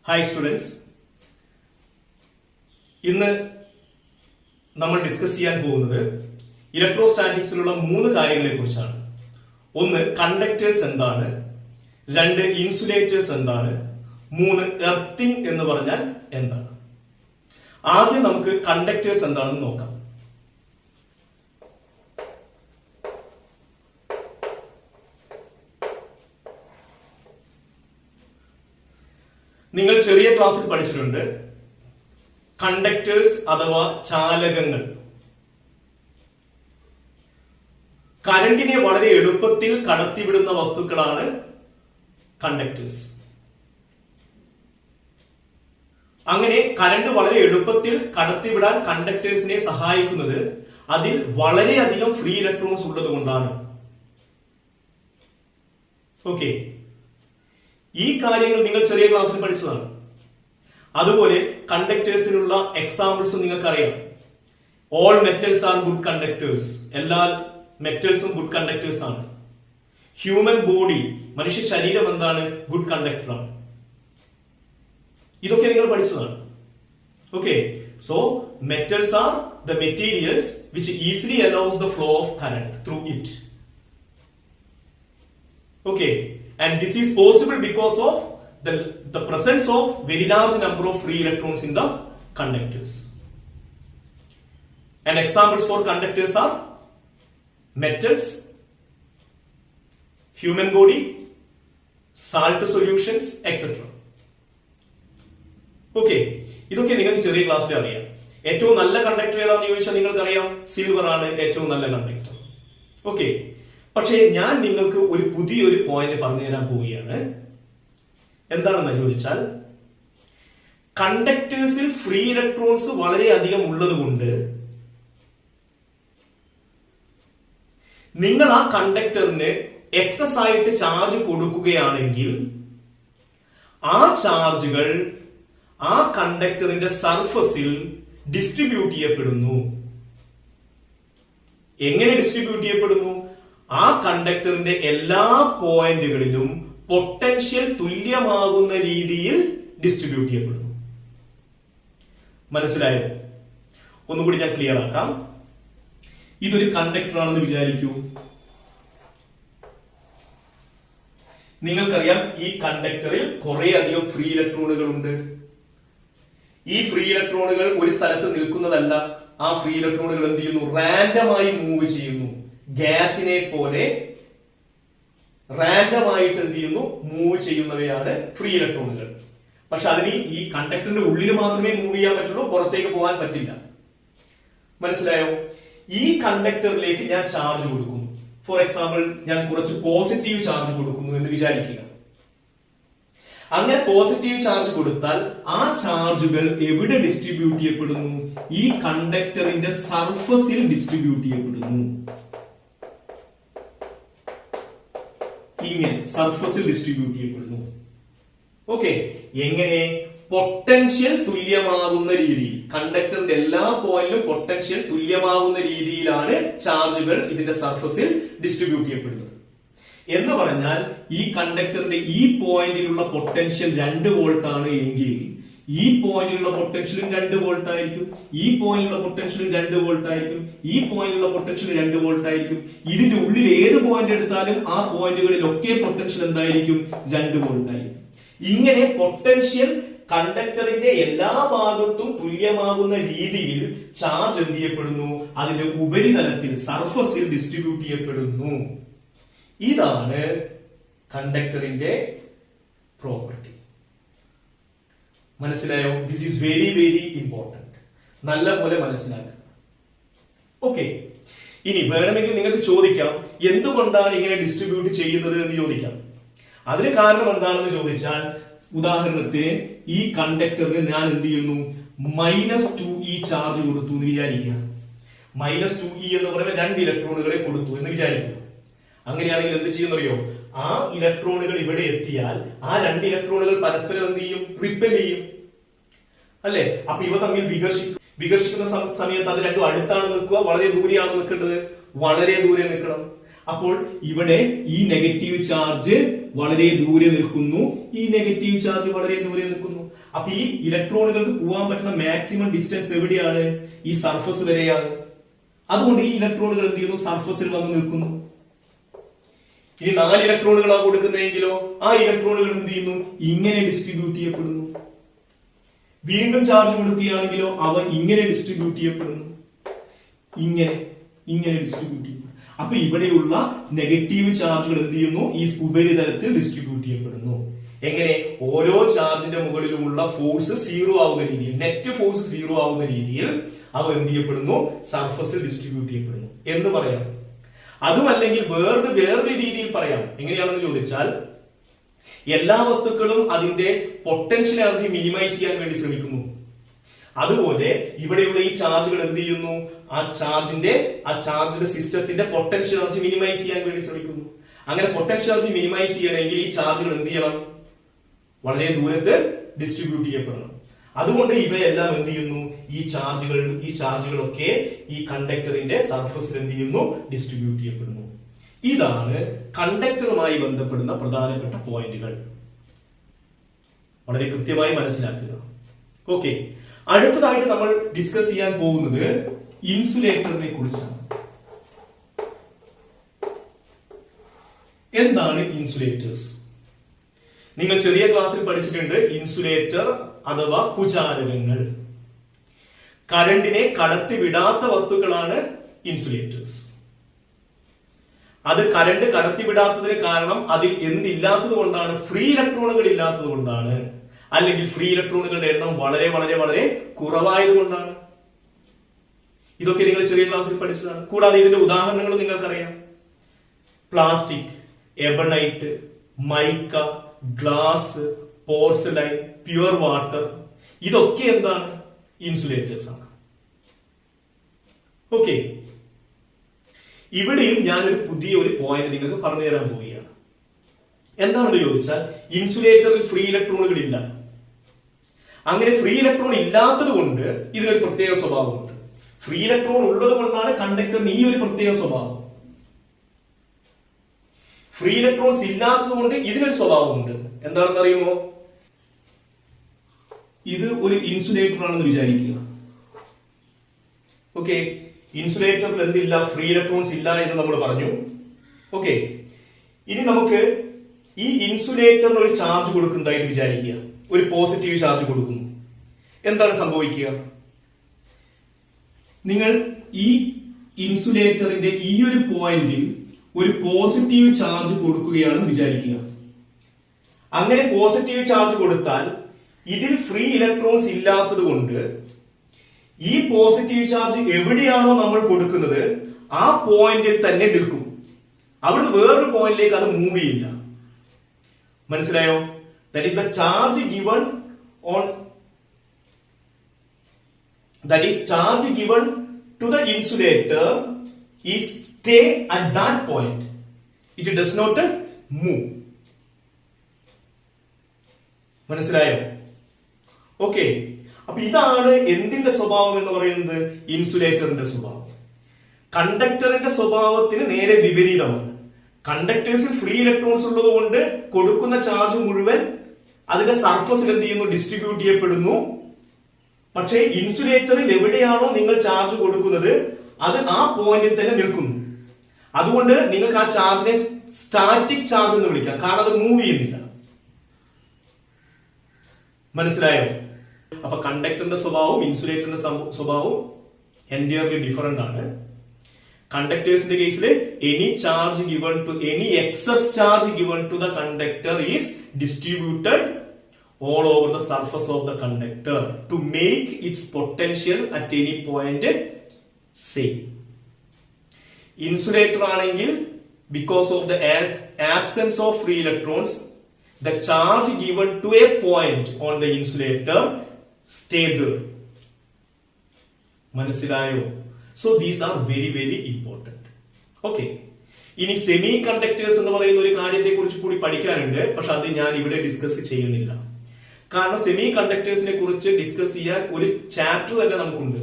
Hi students, ഇന്ന് നമ്മൾ discuss ചെയ്യാൻ പോകുന്നത് ഇലക്ട്രോസ്റ്റാറ്റിക്സിലുള്ള 3 കാര്യങ്ങളെ കുറിച്ചാണ്. ഒന്ന്, കണ്ടക്ടേഴ്സ് എന്താണ്, 2, ഇൻസുലേറ്റേഴ്സ് എന്താണ്, 3, എർത്തിങ് എന്ന് പറഞ്ഞാൽ എന്താണ്. ആദ്യം നമുക്ക് കണ്ടക്ടേഴ്സ് എന്താണെന്ന് നോക്കാം. നിങ്ങൾ ചെറിയ ക്ലാസ്സിൽ പഠിച്ചിട്ടുണ്ട് കണ്ടക്ടേഴ്സ് അഥവാ ചാലകങ്ങൾ. കറണ്ടിനെ വളരെ എളുപ്പത്തിൽ കടത്തിവിടുന്ന വസ്തുക്കളാണ് കണ്ടക്ടേഴ്സ്. അങ്ങനെ കറണ്ട് വളരെ എളുപ്പത്തിൽ കടത്തിവിടാൻ കണ്ടക്ടേഴ്സിനെ സഹായിക്കുന്നത് അതിൽ വളരെയധികം ഫ്രീ ഇലക്ട്രോൺസ് ഉള്ളത് കൊണ്ടാണ്. ഓക്കെ, ഈ കാര്യങ്ങൾ നിങ്ങൾ ചെറിയ ക്ലാസ്സിൽ പഠിച്ചതാണ്. അതുപോലെ കണ്ടക്ടേഴ്സിനുള്ള എക്സാമ്പിൾസും നിങ്ങൾക്കറിയാം. All metals are good conductors. എല്ലാ മെറ്റൽസും ഗുഡ് കണ്ടക്ടേഴ്സ് ആണ്. ഹ്യൂമൻ ബോഡി, മനുഷ്യ ശരീരം എന്താണ്? ഗുഡ് കണ്ടക്ടറാണ്. ഇതൊക്കെ നിങ്ങൾ പഠിച്ചതാണ്. Okay, so metals are the materials which easily allows the flow of current through it. Okay, and this is possible because of the presence of very large number of free electrons in the conductors. And examples for conductors are metals, human body, salt solutions, etc. Okay, ഇതൊക്കെ നിങ്ങൾക്ക് ചെറിയ ക്ലാസ്സിൽ അറിയാം. ഏറ്റവും നല്ല conductor ഏതാണെന്ന് ചോദിച്ചാൽ നിങ്ങൾക്കറിയാം, സിൽവർ ആണ് ഏറ്റവും നല്ല കണ്ടക്ടർ. ഓക്കെ, പക്ഷേ ഞാൻ നിങ്ങൾക്ക് ഒരു പുതിയൊരു പോയിന്റ് പറഞ്ഞു തരാൻ പോവുകയാണ്. എന്താണെന്ന് ചോദിച്ചാൽ, കണ്ടക്ടേഴ്സിൽ ഫ്രീ ഇലക്ട്രോൺസ് വളരെയധികം ഉള്ളത് കൊണ്ട് നിങ്ങൾ ആ കണ്ടക്ടറിന് എക്സസ് ആയിട്ട് ചാർജ് കൊടുക്കുകയാണെങ്കിൽ ആ ചാർജുകൾ ആ കണ്ടക്ടറിന്റെ സർഫസിൽ ഡിസ്ട്രിബ്യൂട്ട് ചെയ്യപ്പെടുന്നു. എങ്ങനെ ഡിസ്ട്രിബ്യൂട്ട് ചെയ്യപ്പെടുന്നു? ആ കണ്ടക്ടറിന്റെ എല്ലാ പോയിന്റുകളിലും പൊട്ടൻഷ്യൽ തുല്യമാകുന്ന രീതിയിൽ ഡിസ്ട്രിബ്യൂട്ട് ചെയ്യപ്പെടുന്നു. മനസ്സിലായോ? ഒന്നുകൂടി ഞാൻ ക്ലിയർ ആക്കാം. ഇതൊരു കണ്ടക്ടർ ആണെന്ന് വിചാരിക്കൂ. നിങ്ങൾക്കറിയാം, ഈ കണ്ടക്ടറിൽ കുറെ അധികം ഫ്രീ ഇലക്ട്രോണുകൾ ഉണ്ട്. ഈ ഫ്രീ ഇലക്ട്രോണുകൾ ഒരു സ്ഥലത്ത് നിൽക്കുന്നതല്ല. ആ ഫ്രീ ഇലക്ട്രോണുകൾ എന്ത് ചെയ്യുന്നു? റാൻഡമായി മൂവ് ചെയ്യുന്നു. ഗ്യാസിനെ പോലെ റാൻഡമായിട്ട് എന്ത് ചെയ്യുന്നു? മൂവ് ചെയ്യുന്നവയാണ് ഫ്രീ ഇലക്ട്രോണുകൾ. പക്ഷെ അതിന് ഈ കണ്ടക്ടറിന്റെ ഉള്ളിൽ മാത്രമേ മൂവ് ചെയ്യാൻ പറ്റുള്ളൂ, പുറത്തേക്ക് പോകാൻ പറ്റില്ല. മനസ്സിലായോ? ഈ കണ്ടക്ടറിലേക്ക് ഞാൻ ചാർജ് കൊടുക്കുന്നു. ഫോർ എക്സാമ്പിൾ, ഞാൻ കുറച്ച് പോസിറ്റീവ് ചാർജ് കൊടുക്കുന്നു എന്ന് വിചാരിക്കുക. അങ്ങനെ പോസിറ്റീവ് ചാർജ് കൊടുത്താൽ ആ ചാർജുകൾ എവിടെ ഡിസ്ട്രിബ്യൂട്ട് ചെയ്യപ്പെടുന്നു? ഈ കണ്ടക്ടറിന്റെ സർഫസിൽ ഡിസ്ട്രിബ്യൂട്ട് ചെയ്യപ്പെടുന്നു. ഇങ്ങനെ സർഫസിൽ ഡിസ്ട്രിബ്യൂട്ട് ചെയ്യപ്പെടുന്നു. ഓക്കെ, എങ്ങനെ? പൊട്ടൻഷ്യൽ തുല്യമാകുന്ന രീതിയിൽ, കണ്ടക്ടറിന്റെ എല്ലാ പോയിന്റിലും പൊട്ടൻഷ്യൽ തുല്യമാകുന്ന രീതിയിലാണ് ചാർജുകൾ ഇതിന്റെ സർഫസിൽ ഡിസ്ട്രിബ്യൂട്ട് ചെയ്യപ്പെടുന്നത്. എന്ന് പറഞ്ഞാൽ ഈ കണ്ടക്ടറിന്റെ ഈ പോയിന്റിലുള്ള പൊട്ടൻഷ്യൽ 2 വോൾട്ട് ആണ് എങ്കിൽ ഈ പോയിന്റിലുള്ള പൊട്ടൻഷ്യലും 2 വോൾട്ട് ആയിരിക്കും. ഈ പോയിന്റിലുള്ള പൊട്ടൻഷ്യലും 2 വോൾട്ട് ആയിരിക്കും. ഈ പോയിന്റിലുള്ള പൊട്ടൻഷ്യൽ 2 വോൾട്ട് ആയിരിക്കും. ഇതിന്റെ ഉള്ളിൽ ഏത് പോയിന്റ് എടുത്താലും ആ പോയിന്റുകളിലൊക്കെ പൊട്ടൻഷ്യൽ എന്തായിരിക്കും? 2 വോൾട്ട് ആയിരിക്കും. ഇങ്ങനെ പൊട്ടൻഷ്യൽ കണ്ടക്ടറിന്റെ എല്ലാ ഭാഗത്തും തുല്യമാകുന്ന രീതിയിൽ ചാർജ് എന്ത് ചെയ്യപ്പെടുന്നു? അതിന്റെ ഉപരിതലത്തിൽ, സർഫസിൽ ഡിസ്ട്രിബ്യൂട്ട് ചെയ്യപ്പെടുന്നു. ഇതാണ് കണ്ടക്ടറിന്റെ പ്രോപ്പർട്ടി. മനസ്സിലായോ? This is very very important. നല്ല പോലെ മനസ്സിലാക്കുക. ഓക്കെ, ഇനി വേണമെങ്കിൽ നിങ്ങൾക്ക് ചോദിക്കാം, എന്തുകൊണ്ടാണ് ഇങ്ങനെ ഡിസ്ട്രിബ്യൂട്ട് ചെയ്യുന്നത് എന്ന് ചോദിക്കാം. അതിന് കാരണം എന്താണെന്ന് ചോദിച്ചാൽ, ഉദാഹരണത്തിന് ഈ കണ്ടക്ടറിന് ഞാൻ എന്ത് ചെയ്യുന്നു? -2e ചാർജ് കൊടുത്തു എന്ന് വിചാരിക്കുക. -2e എന്ന് പറയുമ്പോൾ 2 ഇലക്ട്രോണുകളെ കൊടുത്തു എന്ന് വിചാരിക്കുക. അങ്ങനെയാണെങ്കിൽ എന്ത് ചെയ്യുന്നറിയോ? ആ ഇലക്ട്രോണുകൾ ഇവിടെ എത്തിയാൽ ആ 2 ഇലക്ട്രോണുകൾ പരസ്പരം എന്ത് ചെയ്യും? റിപ്പൽ ചെയ്യും, അല്ലെ? അപ്പൊ ഇവ തമ്മിൽ വികർഷിക്കുന്ന സമയത്ത് അത് രണ്ടും അടുത്താണ് നിൽക്കുക, വളരെ ദൂരെയാണ് നിൽക്കേണ്ടത്? വളരെ ദൂരെ നിൽക്കണം. അപ്പോൾ ഇവിടെ ഈ നെഗറ്റീവ് ചാർജ് വളരെ ദൂരെ നിൽക്കുന്നു, ഈ നെഗറ്റീവ് ചാർജ് വളരെ ദൂരെ നിൽക്കുന്നു. അപ്പൊ ഈ ഇലക്ട്രോണുകൾക്ക് പോകാൻ പറ്റുന്ന മാക്സിമം ഡിസ്റ്റൻസ് എവിടെയാണ്? ഈ സർഫസ് വരെയാണ്. അതുകൊണ്ട് ഈ ഇലക്ട്രോണുകൾ എന്ത് ചെയ്യുന്നു? സർഫസിൽ വന്ന് നിൽക്കുന്നു. ഇനി 4 ഇലക്ട്രോണുകളാണ് കൊടുക്കുന്നതെങ്കിലോ ആ ഇലക്ട്രോണുകൾ എന്ത് ചെയ്യുന്നു? ഇങ്ങനെ ഡിസ്ട്രിബ്യൂട്ട് ചെയ്യപ്പെടുന്നു. വീണ്ടും ചാർജ് കൊടുക്കുകയാണെങ്കിലോ അവ ഇങ്ങനെ ഡിസ്ട്രിബ്യൂട്ട് ചെയ്യപ്പെടുന്നു, ഇങ്ങനെ ഡിസ്ട്രിബ്യൂട്ട് ചെയ്യുന്നു. അപ്പൊ ഇവിടെയുള്ള നെഗറ്റീവ് ചാർജുകൾ എന്ത് ചെയ്യുന്നു? ഈ ഉപരിതലത്തിൽ ഡിസ്ട്രിബ്യൂട്ട് ചെയ്യപ്പെടുന്നു. എങ്ങനെ? ഓരോ ചാർജിന്റെ മുകളിലുമുള്ള ഫോഴ്സ് 0 ആവുന്ന രീതിയിൽ, നെറ്റ് ഫോഴ്സ് 0 ആവുന്ന രീതിയിൽ അവ എന്ത് ചെയ്യപ്പെടുന്നു? സർഫസിൽ ഡിസ്ട്രിബ്യൂട്ട് ചെയ്യപ്പെടുന്നു എന്ന് പറയാം. അതുമല്ലെങ്കിൽ വേറൊരു രീതിയിൽ പറയാം. എങ്ങനെയാണെന്ന് ചോദിച്ചാൽ, എല്ലാ വസ്തുക്കളും അതിന്റെ പൊട്ടൻഷ്യൽ എനർജി മിനിമൈസ് ചെയ്യാൻ വേണ്ടി ശ്രമിക്കുന്നു. അതുപോലെ ഇവിടെയുള്ള ഈ ചാർജുകൾ എന്ത് ചെയ്യുന്നു? ആ ചാർജിന്റെ സിസ്റ്റത്തിന്റെ പൊട്ടൻഷ്യൽ എനർജി മിനിമൈസ് ചെയ്യാൻ വേണ്ടി ശ്രമിക്കുന്നു. അങ്ങനെ പൊട്ടൻഷ്യൽ എനർജി മിനിമൈസ് ചെയ്യണമെങ്കിൽ ഈ ചാർജുകൾ എന്ത് ചെയ്യണം? വളരെ ദൂരത്ത് ഡിസ്ട്രിബ്യൂട്ട് ചെയ്യപ്പെടണം. അതുകൊണ്ട് ഇവയെല്ലാം എന്ത് ചെയ്യുന്നു? ഈ ചാർജുകളൊക്കെ ഈ കണ്ടക്ടറിന്റെ സർഫസിൽ എന്ത് ചെയ്യുന്നു? ഡിസ്ട്രിബ്യൂട്ട് ചെയ്യപ്പെടുന്നു. ഇതാണ് കണ്ടക്ടറുമായി ബന്ധപ്പെടുന്ന പ്രധാനപ്പെട്ട പോയിന്റുകൾ. വളരെ കൃത്യമായി മനസ്സിലാക്കുക. ഓക്കെ, അടുത്തതായിട്ട് നമ്മൾ ഡിസ്കസ് ചെയ്യാൻ പോകുന്നത് ഇൻസുലേറ്ററിനെ കുറിച്ചാണ്. എന്താണ് ഇൻസുലേറ്റേഴ്സ്? നിങ്ങൾ ചെറിയ ക്ലാസ്സിൽ പഠിച്ചിട്ടുണ്ട്. ഇൻസുലേറ്റർ അഥവാ കുചാലകങ്ങൾ. കറണ്ടിനെ കടത്തിവിടാത്ത വസ്തുക്കളാണ് ഇൻസുലേറ്റേഴ്സ്. അത് കറണ്ട് കടത്തിവിടാത്തതിന് കാരണം അതിൽ എന്തില്ലാത്തത് കൊണ്ടാണ്? ഫ്രീ ഇലക്ട്രോണുകൾ ഇല്ലാത്തത് കൊണ്ടാണ്, അല്ലെങ്കിൽ ഫ്രീ ഇലക്ട്രോണുകളുടെ എണ്ണം വളരെ വളരെ വളരെ കുറവായത് കൊണ്ടാണ്. ഇതൊക്കെ നിങ്ങൾ ചെറിയ ക്ലാസ്സിൽ പഠിച്ചതാണ്. കൂടാതെ ഇതിന്റെ ഉദാഹരണങ്ങൾ നിങ്ങൾക്കറിയാം. Plastic, ebonite, mica, glass, porcelain, pure water, ഇതൊക്കെ എന്താണ്? ഇൻസുലേറ്റേഴ്സ് ആണ്. ഓക്കെ, ഇവിടെയും ഞാനൊരു പുതിയ പോയിന്റ് നിങ്ങൾക്ക് പറഞ്ഞു തരാൻ പോവുകയാണ്. എന്താണെന്ന് ചോദിച്ചാൽ, ഇൻസുലേറ്ററിൽ ഫ്രീ ഇലക്ട്രോണുകൾ ഇല്ല. അങ്ങനെ ഫ്രീ ഇലക്ട്രോൺ ഇല്ലാത്തത് കൊണ്ട് ഇതിനൊരു പ്രത്യേക സ്വഭാവമുണ്ട്. ഫ്രീ ഇലക്ട്രോൺ ഉള്ളത് കൊണ്ടാണ് കണ്ടക്ടറിന് ഈ ഒരു പ്രത്യേക സ്വഭാവം. ഫ്രീ ഇലക്ട്രോൺസ് ഇല്ലാത്തത് കൊണ്ട് ഇതിനൊരു സ്വഭാവമുണ്ട്. എന്താണെന്ന് അറിയുമോ? ഇത് ഒരു ഇൻസുലേറ്റർ ആണെന്ന് വിചാരിക്കുക. ഓക്കെ, ഇൻസുലേറ്ററിൽ എന്തില്ല? ഫ്രീ ഇലക്ട്രോൺസ് ഇല്ല എന്ന് നമ്മൾ പറഞ്ഞു. ഓക്കെ, ഇനി നമുക്ക് ഈ ഇൻസുലേറ്ററിന് ഒരു ചാർജ് കൊടുക്കുന്നതായിട്ട് വിചാരിക്കുക. ഒരു പോസിറ്റീവ് ചാർജ് കൊടുക്കുന്നു. എന്താണ് സംഭവിക്കുക? നിങ്ങൾ ഈ ഇൻസുലേറ്ററിന്റെ ഈ ഒരു പോയിന്റിൽ ഒരു പോസിറ്റീവ് ചാർജ് കൊടുക്കുകയാണെന്ന് വിചാരിക്കുക. അങ്ങനെ പോസിറ്റീവ് ചാർജ് കൊടുത്താൽ ഇതിൽ ഫ്രീ ഇലക്ട്രോൺസ് ഇല്ലാത്തത് കൊണ്ട് ഈ പോസിറ്റീവ് ചാർജ് എവിടെയാണോ നമ്മൾ കൊടുക്കുന്നത് ആ പോയിന്റിൽ തന്നെ നിൽക്കും. അവിടുന്ന് വേറൊരു പോയിന്റിലേക്ക് അത് മൂവ് ചെയ്യില്ല. മനസ്സിലായോ? That is the charge given on to the insulator is stay at that point. It does not move. മനസ്സിലായോ? ഓക്കെ, അപ്പൊ ഇതാണ് എന്തിന്റെ സ്വഭാവം എന്ന് പറയുന്നത്? ഇൻസുലേറ്ററിന്റെ സ്വഭാവം. കണ്ടക്ടറിന്റെ സ്വഭാവത്തിന് നേരെ വിപരീതമാണ്. കണ്ടക്ടേഴ്സിൽ ഫ്രീ ഇലക്ട്രോൺസ് ഉള്ളത് കൊണ്ട് കൊടുക്കുന്ന ചാർജ് മുഴുവൻ അതിന്റെ സർഫസിൽ എന്ത് ചെയ്യുന്നു? ഡിസ്ട്രിബ്യൂട്ട് ചെയ്യപ്പെടുന്നു. പക്ഷേ ഇൻസുലേറ്ററിൽ എവിടെയാണോ നിങ്ങൾ ചാർജ് കൊടുക്കുന്നത് അത് ആ പോയിന്റിൽ തന്നെ നിൽക്കുന്നു. അതുകൊണ്ട് നിങ്ങൾക്ക് ആ ചാർജിനെ സ്റ്റാറ്റിക് ചാർജ് എന്ന് വിളിക്കാം. കാരണം അത് മൂവ് ചെയ്യുന്നില്ല. മനസ്സിലായോ? അപ്പൊ കണ്ടക്ടറിന്റെ സ്വഭാവവും ഇൻസുലേറ്ററിന്റെ സ്വഭാവവും എൻറ്റയർലി ഡിഫറെന്റ് ആണ്. കണ്ടക്ടേഴ്സിന്റെ കേസിൽ any excess charge given to the conductor is distributed all over the surface of the conductor to make its potential at any point same. Insulator ആണെങ്കിൽ because of the absence of free electrons, the charge given to a point on the insulator stay there. മനസ്സിലായോ? So these are very very important. Okay. ഇനി semi conductors എന്ന് പറയുന്ന ഒരു കാര്യത്തെ കുറിച്ച് കൂടി പഠിക്കാനുണ്ട്. പക്ഷെ അത് ഞാൻ ഇവിടെ ഡിസ്കസ് ചെയ്യുന്നില്ല. കാരണം സെമി കണ്ടക്ടേഴ്സിനെ കുറിച്ച് ഡിസ്കസ് ചെയ്യാൻ ഒരു ചാപ്റ്റർ തന്നെ നമുക്കുണ്ട്.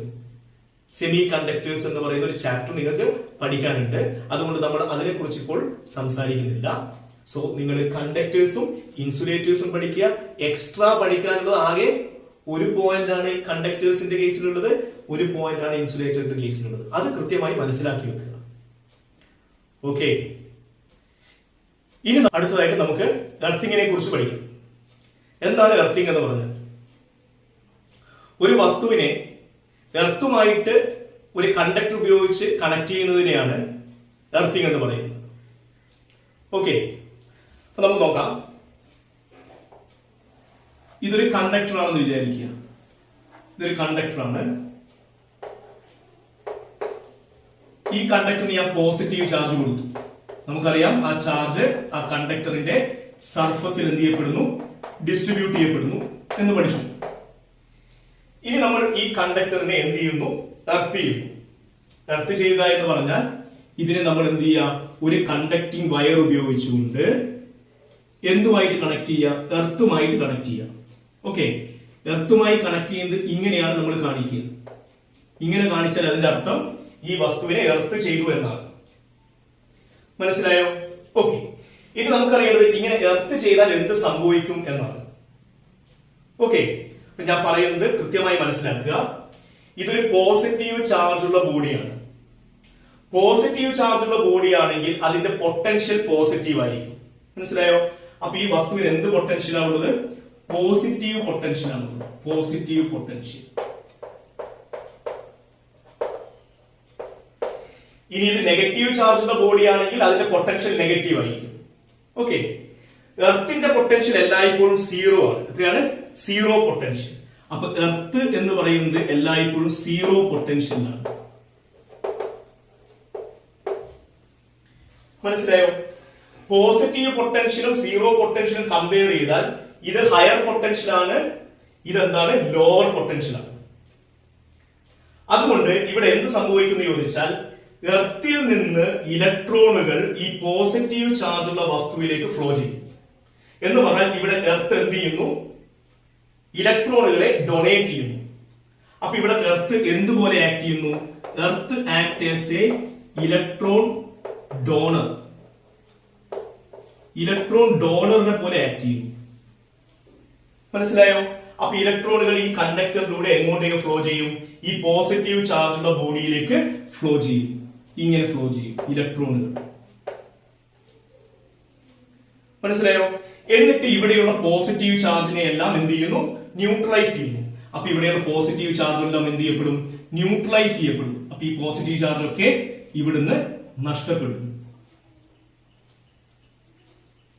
സെമി കണ്ടക്ടേഴ്സ് എന്ന് പറയുന്ന ഒരു ചാപ്റ്റർ നിങ്ങൾക്ക് പഠിക്കാനുണ്ട്. അതുകൊണ്ട് നമ്മൾ അതിനെക്കുറിച്ച് ഇപ്പോൾ സംസാരിക്കുന്നില്ല. സോ നിങ്ങൾ കണ്ടക്ടേഴ്സും ഇൻസുലേറ്റേഴ്സും പഠിക്കുക. എക്സ്ട്രാ പഠിക്കാനുള്ളത് ആകെ ഒരു പോയിന്റ് ആണ് കണ്ടക്ടേഴ്സിന്റെ കേസിലുള്ളത്, ഒരു പോയിന്റ് ആണ് ഇൻസുലേറ്ററിന്റെ കേസിലുള്ളത്. അത് കൃത്യമായി മനസ്സിലാക്കി വെക്കുക. ഓക്കെ, ഇനി അടുത്തതായിട്ട് നമുക്ക് എർത്തിങ്ങിനെ കുറിച്ച് പഠിക്കാം. എന്താണ് എർത്തിങ് എന്ന് പറഞ്ഞാൽ? ഒരു വസ്തുവിനെ എർത്തുമായിട്ട് ഒരു കണ്ടക്ടർ ഉപയോഗിച്ച് കണക്ട് ചെയ്യുന്നതിനെയാണ് എർത്തിങ് എന്ന് പറയുന്നത്. ഓക്കെ, അപ്പൊ നമുക്ക് നോക്കാം. ഇതൊരു കണ്ടക്ടർ ആണെന്ന് വിചാരിക്കുക. ഇതൊരു കണ്ടക്ടറാണ്. ഈ കണ്ടക്ടറിന് ഞാൻ പോസിറ്റീവ് ചാർജ് കൊടുത്തു. നമുക്കറിയാം ആ ചാർജ് ആ കണ്ടക്ടറിന്റെ സർഫസിൽ എന്ത് ചെയ്യപ്പെടുന്നു? ഡിസ്ട്രിബ്യൂട്ട് ചെയ്യപ്പെടുന്നു എന്ന് പഠിച്ചു. ഇനി നമ്മൾ ഈ കണ്ടക്ടറിനെ എന്ത് ചെയ്യുന്നു? എർത്ത് ചെയ്യുന്നു. എർത്ത് ചെയ്യുക എന്ന് പറഞ്ഞാൽ ഇതിനെ നമ്മൾ എന്ത് ചെയ്യാം? ഒരു കണ്ടക്ടിങ് വയർ ഉപയോഗിച്ചുകൊണ്ട് എന്തുമായിട്ട് കണക്ട് ചെയ്യുക? എർത്തുമായിട്ട് കണക്ട് ചെയ്യുക. ഓക്കെ, എർത്തുമായി കണക്ട് ചെയ്യുന്നത് ഇങ്ങനെയാണ് നമ്മൾ കാണിക്കുക. ഇങ്ങനെ കാണിച്ചാൽ അതിന്റെ അർത്ഥം ഈ വസ്തുവിനെ എർത്ത് ചെയ്തു എന്നാണ്. മനസ്സിലായോ? ഓക്കെ, ഇനി നമുക്കറിയേണ്ടത് ഇങ്ങനെ എർത്ത് ചെയ്താൽ എന്ത് സംഭവിക്കും എന്നാണ്. ഓക്കെ, ഞാൻ പറയുന്നത് കൃത്യമായി മനസ്സിലാക്കുക. ഇതൊരു പോസിറ്റീവ് ചാർജ് ഉള്ള ബോഡിയാണ്. പോസിറ്റീവ് ചാർജ് ഉള്ള ബോഡി ആണെങ്കിൽ അതിന്റെ പൊട്ടൻഷ്യൽ പോസിറ്റീവ് ആയിരിക്കും. മനസ്സിലായോ? അപ്പൊ ഈ വസ്തുവിന് എന്ത് പൊട്ടൻഷ്യൽ ആണുള്ളത്? പോസിറ്റീവ് പൊട്ടൻഷ്യൽ ആണുള്ളത്. Positive potential. ഇനി ഇത് നെഗറ്റീവ് ചാർജ് ഉള്ള ബോഡി ആണെങ്കിൽ അതിന്റെ പൊട്ടൻഷ്യൽ നെഗറ്റീവ് ആയിരിക്കും. ഓക്കെ, എർത്തിന്റെ പൊട്ടൻഷ്യൽ എല്ലായ്പ്പോഴും സീറോ ആണ്. എത്രയാണ്? Zero potential. അപ്പൊ എർത്ത് എന്ന് പറയുന്നത് എല്ലായ്പ്പോഴും സീറോ പൊട്ടൻഷ്യൽ ആണ്. മനസ്സിലായോ? പോസിറ്റീവ് പൊട്ടൻഷ്യലും സീറോ പൊട്ടൻഷ്യലും കമ്പയർ ചെയ്താൽ ഇത് ഹയർ പൊട്ടൻഷ്യൽ ആണ്, ഇതെന്താണ്? ലോവർ പൊട്ടൻഷ്യൽ ആണ്. അതുകൊണ്ട് ഇവിടെ എന്ത് സംഭവിക്കുന്നു ചോദിച്ചാൽ, എർത്തിൽ നിന്ന് ഇലക്ട്രോണുകൾ ഈ പോസിറ്റീവ് ചാർജ് ഉള്ള വസ്തുവിലേക്ക് ഫ്ലോ ചെയ്യും. എന്ന് പറഞ്ഞാൽ ഇവിടെ എർത്ത് എന്ത് ചെയ്യുന്നു? ഇലക്ട്രോണുകളെ ഡൊണേറ്റ് ചെയ്യുന്നു. അപ്പൊ ഇവിടെ എർത്ത് എന്തുപോലെ ആക്ട് ചെയ്യുന്നു? Earth act as a electron donor. Electron ഡോണറിനെ പോലെ ആക്ട് ചെയ്യുന്നു. മനസ്സിലായോ? അപ്പൊ ഇലക്ട്രോണുകൾ ഈ കണ്ടക്ടറിലൂടെ എങ്ങോട്ടേക്ക് ഫ്ലോ ചെയ്യും? ഈ പോസിറ്റീവ് ചാർജ് ഉള്ള ബോഡിയിലേക്ക് ഫ്ലോ ചെയ്യും. ഇങ്ങനെ ഫ്ലോ ചെയ്യും ഇലക്ട്രോണുകൾ. മനസ്സിലായോ? എന്നിട്ട് ഇവിടെയുള്ള പോസിറ്റീവ് ചാർജിനെ എല്ലാം എന്ത് ചെയ്യുന്നു? ന്യൂട്രലൈസ് ചെയ്യുന്നു. അപ്പൊ ഇവിടെയുള്ള പോസിറ്റീവ് ചാർജ് എല്ലാം എന്ത് ചെയ്യപ്പെടും? ന്യൂട്രലൈസ് ചെയ്യപ്പെടും. അപ്പൊ ഈ പോസിറ്റീവ് ചാർജ് ഒക്കെ ഇവിടുന്ന് നഷ്ടപ്പെടും.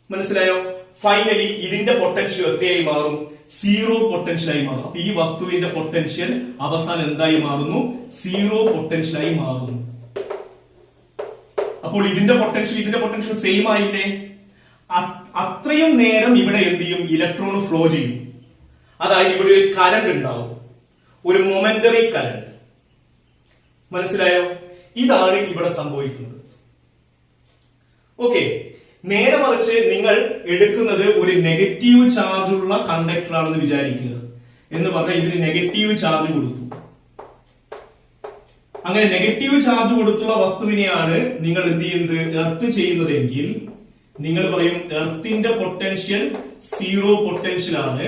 മനസ്സിലായോ? ഫൈനലി ഇതിന്റെ പൊട്ടൻഷ്യൽ എത്രയായി മാറും? സീറോ പൊട്ടൻഷ്യൽ ആയി മാറും. അപ്പൊ ഈ വസ്തുവിന്റെ പൊട്ടൻഷ്യൽ അവസാനം എന്തായി മാറുന്നു? സീറോ പൊട്ടൻഷ്യൽ ആയി മാറുന്നു. അപ്പോൾ ഇതിന്റെ പൊട്ടൻഷ്യൽ സെയിം ആയില്ലേ? അത്രയും നേരം ഇവിടെ എന്ത് ചെയ്യും? ഇലക്ട്രോൺ ഫ്ലോ ചെയ്യും. അതായത് ഇവിടെ ഒരു കറന്റ് ഉണ്ടാവും, ഒരു മൊമെന്ററി കറന്റ്. മനസ്സിലായോ? ഇതാണ് ഇവിടെ സംഭവിക്കുന്നത്. ഓക്കെ, നേരെ മറിച്ച് നിങ്ങൾ എടുക്കുന്നത് ഒരു നെഗറ്റീവ് ചാർജ് ഉള്ള കണ്ടക്ടർ ആണെന്ന് വിചാരിക്കുക. എന്ന് പറഞ്ഞാൽ ഇതിന് നെഗറ്റീവ് ചാർജ് കൊടുത്തു. അങ്ങനെ നെഗറ്റീവ് ചാർജ് കൊടുത്തുള്ള വസ്തുവിനെയാണ് നിങ്ങൾ എന്ത് ചെയ്യുന്നത്? എർത്ത് ചെയ്യുന്നതെങ്കിൽ നിങ്ങൾ പറയും എർത്തിന്റെ പൊട്ടൻഷ്യൽ സീറോ പൊട്ടൻഷ്യൽ ആണ്.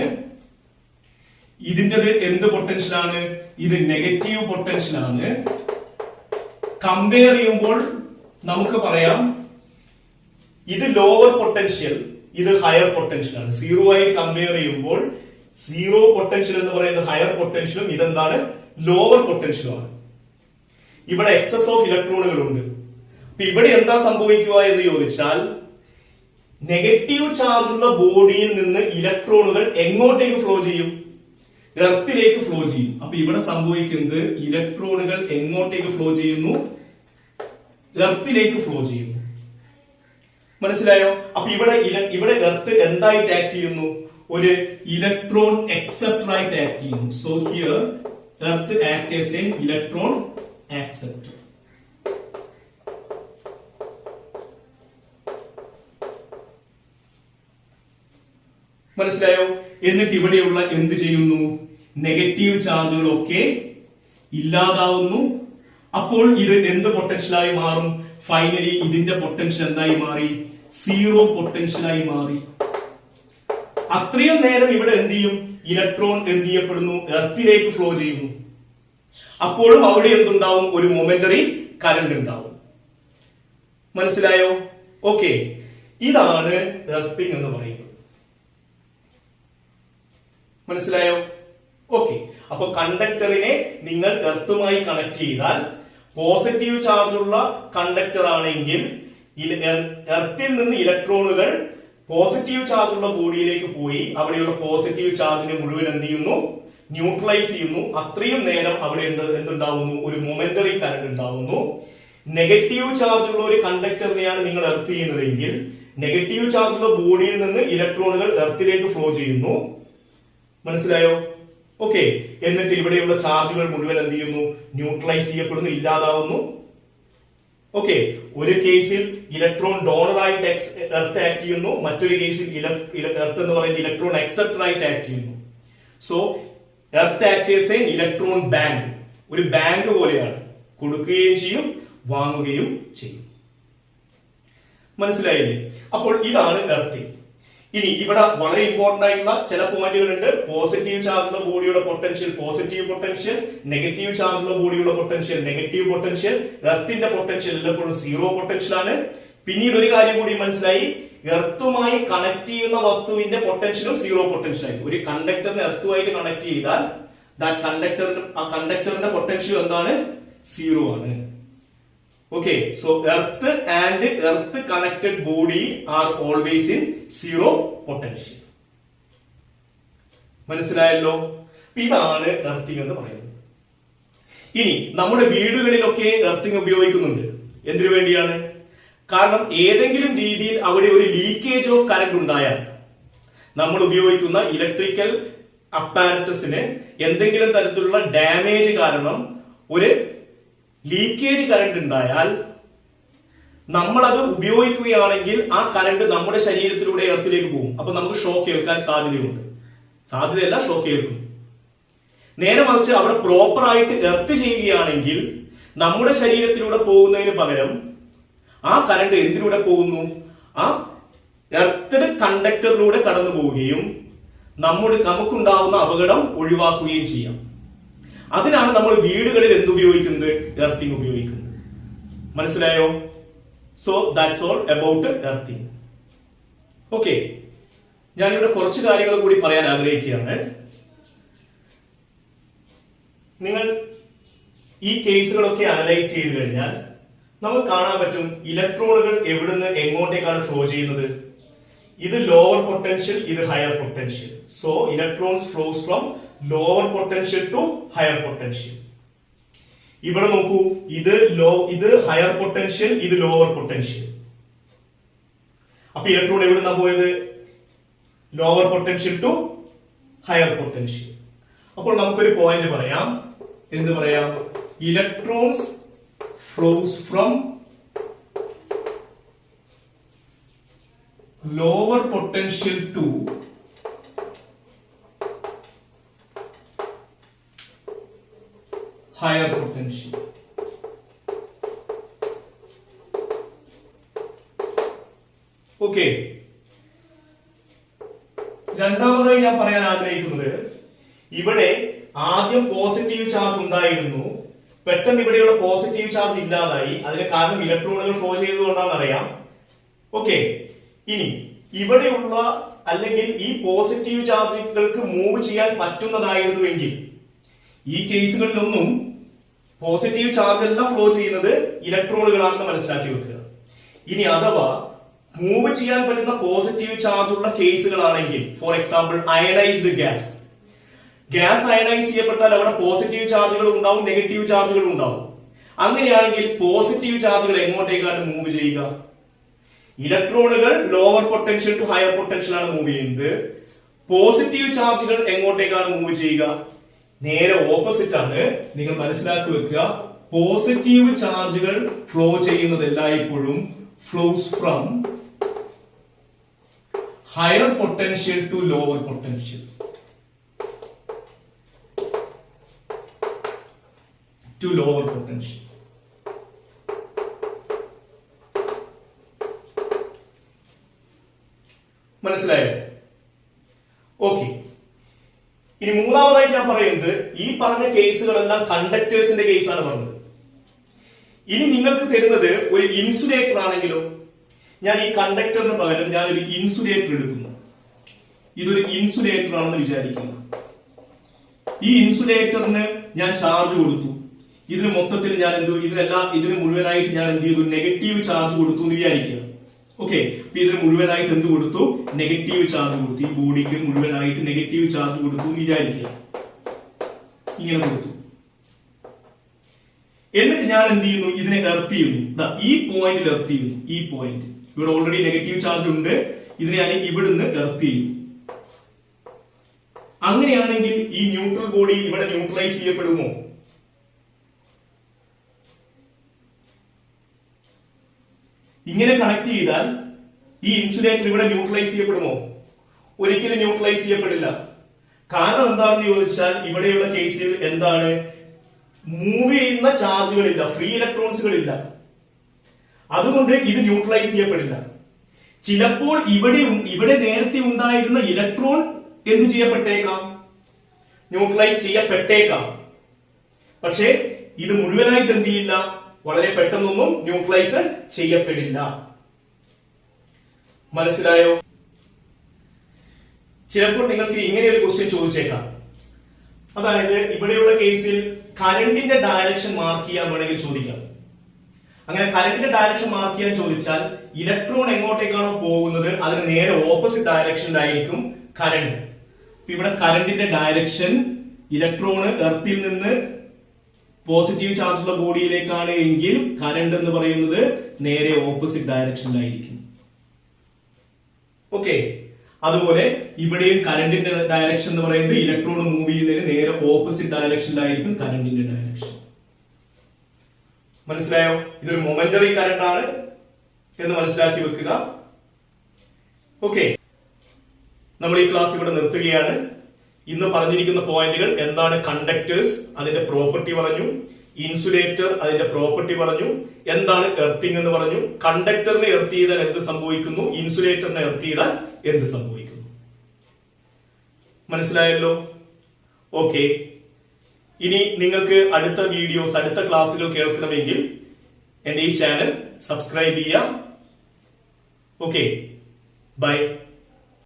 ഇതിൻ്റെത് എന്ത് പൊട്ടൻഷ്യൽ ആണ്? ഇത് നെഗറ്റീവ് പൊട്ടൻഷ്യൽ ആണ്. കമ്പയർ ചെയ്യുമ്പോൾ നമുക്ക് പറയാം ഇത് ലോവർ പൊട്ടൻഷ്യൽ, ഇത് ഹയർ പൊട്ടൻഷ്യൽ ആണ്. സീറോ ആയിട്ട് കമ്പയർ ചെയ്യുമ്പോൾ സീറോ പൊട്ടൻഷ്യൽ എന്ന് പറയുന്നത് ഹയർ പൊട്ടൻഷ്യലും ഇതെന്താണ്? ലോവർ പൊട്ടൻഷ്യലും ആണ്. ഇവിടെ എക്സസ് ഓഫ് ഇലക്ട്രോണുകൾ ഉണ്ട്. അപ്പൊ ഇവിടെ എന്താ സംഭവിക്കുക എന്ന് ചോദിച്ചാൽ, നെഗറ്റീവ് ചാർജ് ഉള്ള ബോഡിയിൽ നിന്ന് ഇലക്ട്രോണുകൾ എങ്ങോട്ടേക്ക് ഫ്ലോ ചെയ്യും? എർത്തിലേക്ക് ഫ്ലോ ചെയ്യും. അപ്പൊ ഇവിടെ സംഭവിക്കുന്നത് ഇലക്ട്രോണുകൾ എങ്ങോട്ടേക്ക് ഫ്ലോ ചെയ്യുന്നു? എർത്തിലേക്ക് ഫ്ലോ ചെയ്യുന്നു. മനസ്സിലായോ? അപ്പൊ ഇവിടെ എർത്ത് എന്തായിട്ട് ആക്ട് ചെയ്യുന്നു? ഒരു ഇലക്ട്രോൺ acceptor ആയിട്ട് ആക്ട് ചെയ്യുന്നു. So here earth act as an electron acceptor. മനസ്സിലായോ? എന്നിട്ട് ഇവിടെയുള്ള എന്ത് ചെയ്യുന്നു? നെഗറ്റീവ് ചാർജുകളൊക്കെ ഇല്ലാതാവുന്നു. അപ്പോൾ ഇത് എന്ത് പൊട്ടൻഷ്യലായി മാറും? ഫൈനലി ഇതിന്റെ പൊട്ടൻഷ്യൽ എന്തായി മാറി? സീറോ പൊട്ടൻഷ്യലായി മാറി. അത്രയും നേരം ഇവിടെ എന്ത് ചെയ്യും? ഇലക്ട്രോൺ എന്ത് ചെയ്യപ്പെടുന്നു? എർത്തിലേക്ക് ഫ്ലോ ചെയ്യുന്നു. അപ്പോഴും അവിടെ എന്തുണ്ടാവും? ഒരു മൊമെന്ററി കറന്റ് ഉണ്ടാവും. മനസ്സിലായോ? ഓക്കെ, ഇതാണ് എർത്തിങ് എന്ന് പറയുന്നത്. മനസ്സിലായോ? ഓക്കെ, അപ്പൊ കണ്ടക്ടറിനെ നിങ്ങൾ എർത്തുമായി കണക്ട് ചെയ്താൽ പോസിറ്റീവ് ചാർജ് ഉള്ള കണ്ടക്ടർ ആണെങ്കിൽ എർത്തിൽ നിന്ന് ഇലക്ട്രോണുകൾ പോസിറ്റീവ് ചാർജ് ഉള്ള ബോഡിയിലേക്ക് പോയി അവിടെയുള്ള പോസിറ്റീവ് ചാർജിനെ മുഴുവൻ എന്ത് ചെയ്യുന്നു? ന്യൂട്രലൈസ് ചെയ്യുന്നു. അത്രയും നേരം അവിടെ എന്തുണ്ടാവുന്നു? ഒരു മൊമെന്ററി കറന്റ് ഉണ്ടാവുന്നു. നെഗറ്റീവ് ചാർജ് ഉള്ള ഒരു കണ്ടക്ടറിനെയാണ് നിങ്ങൾ എർത്ത് ചെയ്യുന്നതെങ്കിൽ നെഗറ്റീവ് ചാർജ് ഉള്ള ബോഡിയിൽ നിന്ന് ഇലക്ട്രോണുകൾ എർത്തിലേക്ക് ഫ്ലോ ചെയ്യുന്നു. മനസ്സിലായോ? ഓക്കെ, എന്നിട്ട് ഇവിടെയുള്ള ചാർജുകൾ മുഴുവൻ എന്ത് ചെയ്യുന്നു? ന്യൂട്രലൈസ് ചെയ്യപ്പെടുന്നു, ഇല്ലാതാവുന്നു. ഓക്കെ, ഒരു കേസിൽ ഇലക്ട്രോൺ ഡോണറായിട്ട് എർത്ത് ആക്ട് ചെയ്യുന്നു, മറ്റൊരു കേസിൽ എർത്ത് എന്ന് പറയുന്നത് ഇലക്ട്രോൺ അക്സെപ്റ്റർ ആയിട്ട് ആക്ട് ചെയ്യുന്നു. So earth actors A electron bank, ഒരു ബാങ്ക് പോലെയാണ്, കൊടുക്കുകയും ചെയ്യും വാങ്ങുകയും ചെയ്യും. മനസ്സിലായില്ലേ? അപ്പോൾ ഇതാണ് എർത്തിങ്. ഇനി ഇവിടെ വളരെ ഇമ്പോർട്ടന്റ് ആയിട്ടുള്ള ചില പോയിന്റുകൾ ഉണ്ട്. പോസിറ്റീവ് ചാർജുള്ള ബോഡിയുടെ പൊട്ടൻഷ്യൽ പോസിറ്റീവ് പൊട്ടൻഷ്യൽ, നെഗറ്റീവ് ചാർജുള്ള ബോഡിയുടെ പൊട്ടൻഷ്യൽ നെഗറ്റീവ് പൊട്ടൻഷ്യൽ, എർത്തിന്റെ പൊട്ടൻഷ്യൽ എല്ലായ്പ്പോഴും സീറോ പൊട്ടൻഷ്യൽ ആണ്. പിന്നീട് ഒരു കാര്യം കൂടി മനസ്സിലായി, എർത്തുമായി കണക്ട് ചെയ്യുന്ന വസ്തുവിന്റെ പൊട്ടൻഷ്യലും സീറോ പൊട്ടൻഷ്യൽ ആയിരിക്കും. ഒരു കണ്ടക്ടറിനെ എർത്തുമായിട്ട് കണക്ട് ചെയ്താൽ കണ്ടക്ടറിന്റെ പൊട്ടൻഷ്യൽ എന്താണ്? സീറോ ആണ്. Okay, so earth and earth connected body are always in zero potential. മനസ്സിലായല്ലോ? ഇതാണ് എർത്തിങ് എന്ന് പറയുന്നത്. ഇനി നമ്മുടെ വീടുകളിലൊക്കെ എർത്തിങ് ഉപയോഗിക്കുന്നുണ്ട്. എന്തിനു വേണ്ടിയാണ്? കാരണം ഏതെങ്കിലും രീതിയിൽ അവിടെ ഒരു ലീക്കേജ് ഓഫ് കറന്റ് ഉണ്ടായാൽ നമ്മൾ ഉപയോഗിക്കുന്ന ഇലക്ട്രിക്കൽ അപ്പാരറ്റസിന് എന്തെങ്കിലും തരത്തിലുള്ള ഡാമേജ് കാരണം ഒരു ലീക്കേജ് കറന്റ് ഉണ്ടായാൽ നമ്മൾ അത് ഉപയോഗിക്കുകയാണെങ്കിൽ ആ കറന്റ് നമ്മുടെ ശരീരത്തിലൂടെ എർത്തിലേക്ക് പോകും. അപ്പൊ നമുക്ക് ഷോക്ക് ഏൽക്കാൻ സാധ്യതയുണ്ട്. സാധ്യതയല്ല, ഷോക്ക് ഏൽക്കും. നേരെ മറിച്ച് അവിടെ പ്രോപ്പർ ആയിട്ട് എർത്ത് ചെയ്യുകയാണെങ്കിൽ നമ്മുടെ ശരീരത്തിലൂടെ പോകുന്നതിന് പകരം ആ കറന്റ് എന്തിലൂടെ പോകുന്നു? ആ എർത്തഡ് കണ്ടക്ടറിലൂടെ കടന്നു പോവുകയും നമുക്കുണ്ടാവുന്ന അപകടം ഒഴിവാക്കുകയും ചെയ്യാം. അതിനാണ് നമ്മൾ വീടുകളിൽ എന്തുപയോഗിക്കുന്നത്? എർത്തിങ് ഉപയോഗിക്കുന്നത്. മനസ്സിലായോ? So that's all about earthing. Okay, ഞാനിവിടെ കുറച്ച് കാര്യങ്ങൾ കൂടി പറയാൻ ആഗ്രഹിക്കുകയാണ്. നിങ്ങൾ ഈ കേസുകളൊക്കെ അനലൈസ് ചെയ്ത് കഴിഞ്ഞാൽ നമുക്ക് കാണാൻ പറ്റും ഇലക്ട്രോണുകൾ എവിടുന്ന് എങ്ങോട്ടേക്കാണ് ഫ്ലോ ചെയ്യുന്നത്. ഇത് ലോവർ പൊട്ടൻഷ്യൽ, ഇത് higher potential. So electrons flows from lower potential to higher potential. ഇവിടെ നോക്കൂ, ഇത് ഹയർ പൊട്ടൻഷ്യൽ, ഇത് ലോവർ പൊട്ടൻഷ്യൽ. അപ്പൊ ഇലക്ട്രോൺ എവിടുന്നാ പോയത്? Lower potential to higher potential. അപ്പോൾ നമുക്കൊരു പോയിന്റ് പറയാം. എന്ത് പറയാം? Electrons flows from lower potential to higher potential. Okay, രണ്ടാമതായി ഞാൻ പറയാൻ ആഗ്രഹിക്കുന്നത്, ഇവിടെ ആദ്യം പോസിറ്റീവ് ചാർജ് ഉണ്ടായിരുന്നു, പെട്ടെന്ന് ഇവിടെയുള്ള പോസിറ്റീവ് ചാർജ് ഇല്ലാതായി. അതിന് കാരണം ഇലക്ട്രോണുകൾ ഫ്ലോ ചെയ്തുകൊണ്ടാണെന്നറിയാം. ഓക്കെ, ഇനി ഇവിടെയുള്ള അല്ലെങ്കിൽ ഈ പോസിറ്റീവ് ചാർജുകൾക്ക് മൂവ് ചെയ്യാൻ പറ്റുന്നതായിരുന്നുവെങ്കിൽ ഈ കേസുകളിലൊന്നും പോസിറ്റീവ് ചാർജ് അല്ല ഫ്ലോ ചെയ്യുന്നത്, ഇലക്ട്രോണുകളാണെന്ന് മനസ്സിലാക്കി വെക്കുക. ഇനി അഥവാ മൂവ് ചെയ്യാൻ പറ്റുന്ന പോസിറ്റീവ് ചാർജ് ഉള്ള കേസുകളാണെങ്കിൽ, for example ionised gas ionise ചെയ്യപ്പെട്ടാൽ അവിടെ പോസിറ്റീവ് ചാർജുകൾ ഉണ്ടാവും, നെഗറ്റീവ് ചാർജുകൾ ഉണ്ടാവും. അങ്ങനെയാണെങ്കിൽ പോസിറ്റീവ് ചാർജുകൾ എങ്ങോട്ടേക്കാണ് മൂവ് ചെയ്യുക? ഇലക്ട്രോണുകൾ lower potential to higher potential ആണ് മൂവ് ചെയ്യുന്നത്. പോസിറ്റീവ് ചാർജുകൾ എങ്ങോട്ടേക്കാണ് മൂവ് ചെയ്യുക? നേരെ ഓപ്പോസിറ്റ് ആണ്. നിങ്ങൾ മനസ്സിലാക്കി വെക്കുക, പോസിറ്റീവ് ചാർജുകൾ ഫ്ലോ ചെയ്യുന്നത് എല്ലായ്പ്പോഴും flows from higher potential to lower potential. to lower potential. മനസ്സിലായോ? ഓക്കെ. ഇനി മൂന്നാമതായിട്ട് ഞാൻ പറയുന്നത് ഈ പറഞ്ഞ കേസുകളെല്ലാം കണ്ടക്ടേഴ്സിന്റെ കേസാണ് പറഞ്ഞത്. ഇനി നിങ്ങൾക്ക് തരുന്നത് ഒരു ഇൻസുലേറ്റർ ആണെങ്കിലോ, ഞാൻ ഈ കണ്ടക്ടറിന് പകരം ഞാൻ ഒരു ഇൻസുലേറ്റർ എടുക്കുന്നു. ഇതൊരു ഇൻസുലേറ്റർ ആണെന്ന് വിചാരിക്കുന്നു. ഈ ഇൻസുലേറ്ററിന് ഞാൻ ചാർജ് കൊടുത്തു. ഇതിന് മൊത്തത്തിൽ ഞാൻ ഇതിന് മുഴുവനായിട്ട് ഞാൻ എന്ത് ചെയ്തു? നെഗറ്റീവ് ചാർജ് കൊടുത്തു എന്ന് വിചാരിക്കുക. ഓക്കെ. അപ്പൊ ഇതിന് മുഴുവനായിട്ട് എന്ത് കൊടുത്തു? നെഗറ്റീവ് ചാർജ് കൊടുത്തു. ഈ ബോഡിക്ക് മുഴുവനായിട്ട് നെഗറ്റീവ് ചാർജ് കൊടുത്തു എന്ന് വിചാരിക്കുക. ഇങ്ങനെ കൊടുത്തു. എന്നിട്ട് ഞാൻ എന്ത് ചെയ്യുന്നു? ഇതിനെ എർത്ത് ചെയ്യുന്നു. ഈ പോയിന്റിൽ എർത്ത് ചെയ്യുന്നു. ഈ പോയിന്റ് ഇവിടെ ഓൾറെഡി നെഗറ്റീവ് ചാർജ് ഉണ്ട്. ഇതിനെ ഞാൻ ഇവിടുന്ന് എർത്ത് ചെയ്യുന്നു. അങ്ങനെയാണെങ്കിൽ ഈ ന്യൂട്രൽ ബോഡി ഇവിടെ ന്യൂട്രലൈസ് ചെയ്യപ്പെടുമോ? ഇങ്ങനെ കണക്ട് ചെയ്താൽ ഈ ഇൻസുലേറ്റർ ഇവിടെ ന്യൂട്രലൈസ് ചെയ്യപ്പെടുമോ? ഒരിക്കലും ന്യൂട്രലൈസ് ചെയ്യപ്പെടില്ല. കാരണം എന്താണെന്ന് ചോദിച്ചാൽ ഇവിടെയുള്ള കേസിൽ എന്താണ്? മൂവ് ചെയ്യുന്ന ചാർജുകളില്ല, ഫ്രീ ഇലക്ട്രോൺസുകളില്ല. അതുകൊണ്ട് ഇത് ന്യൂട്രലൈസ് ചെയ്യപ്പെടില്ല. ചിലപ്പോൾ ഇവിടെ നേരത്തെ ഉണ്ടായിരുന്ന ഇലക്ട്രോൺ എന്ത് ചെയ്യപ്പെട്ടേക്കാം? ന്യൂട്രലൈസ് ചെയ്യപ്പെട്ടേക്കാം. പക്ഷേ ഇത് മുഴുവനായിട്ട് എന്ത് ചെയ്യില്ല? വളരെ പെട്ടെന്നൊന്നും ന്യൂട്രലൈസ് ചെയ്യപ്പെടില്ല. മനസ്സിലായോ? ചിലപ്പോൾ നിങ്ങൾക്ക് ഇങ്ങനെ ഒരു ക്വസ്റ്റ്യൻ ചോദിച്ചേക്കാം. അതായത് ഇവിടെയുള്ള കേസിൽ കറണ്ടിന്റെ ഡയറക്ഷൻ മാർക്ക് ചെയ്യാൻ വേണമെങ്കിൽ ചോദിക്കാം. അങ്ങനെ കറണ്ടിന്റെ ഡയറക്ഷൻ മാർക്ക് ചെയ്യാൻ ചോദിച്ചാൽ ഇലക്ട്രോൺ എങ്ങോട്ടേക്കാണോ പോകുന്നത് അതിന് നേരെ ഓപ്പോസിറ്റ് ഡയറക്ഷനിലായിരിക്കും കറണ്ട്. ഇവിടെ കറണ്ടിന്റെ ഡയറക്ഷൻ ഇലക്ട്രോണ് എർത്തിൽ നിന്ന് പോസിറ്റീവ് ചാർജുള്ള ബോഡിയിലേക്കാണ് എങ്കിൽ കറണ്ട് എന്ന് പറയുന്നത് നേരെ ഓപ്പോസിറ്റ് ഡയറക്ഷനിലായിരിക്കും. ഓക്കെ. അതുപോലെ ഇവിടെയും കറണ്ടിന്റെ ഡയറക്ഷൻ എന്ന് പറയുന്നത് ഇലക്ട്രോൺ മൂവ് ചെയ്യുന്നതിന് നേരെ ഓപ്പോസിറ്റ് ഡയറക്ഷനിലായിരിക്കും കറണ്ടിന്റെ ഡയറക്ഷൻ. മനസ്സിലായോ? ഇതൊരു മൊമെന്ററി കറണ്ട് ആണ് എന്ന് മനസ്സിലാക്കി വെക്കുക. ഓക്കെ. നമ്മൾ ഈ ക്ലാസ് ഇവിടെ നിർത്തുകയാണ്. ഇന്ന് പറഞ്ഞിരിക്കുന്ന പോയിന്റുകൾ എന്താണ്? കണ്ടക്ടേഴ്സ്, അതിന്റെ പ്രോപ്പർട്ടി പറഞ്ഞു. ഇൻസുലേറ്റർ, അതിന്റെ പ്രോപ്പർട്ടി പറഞ്ഞു. എന്താണ് എർത്തിങ് എന്ന് പറഞ്ഞു. കണ്ടക്ടറിനെ എർത്ത് ചെയ്താൽ എന്ത് സംഭവിക്കുന്നു? ഇൻസുലേറ്ററിനെ എർത്ത് ചെയ്താൽ എന്ത് സംഭവിക്കുന്നു? മനസ്സിലായല്ലോ? ഓക്കെ. ഇനി നിങ്ങൾക്ക് അടുത്ത വീഡിയോസ്, അടുത്ത ക്ലാസ്സുകൾ കേൾക്കണമെങ്കിൽ എന്റെ ഈ ചാനൽ സബ്സ്ക്രൈബ് ചെയ്യാം. ഓക്കെ. ബൈ.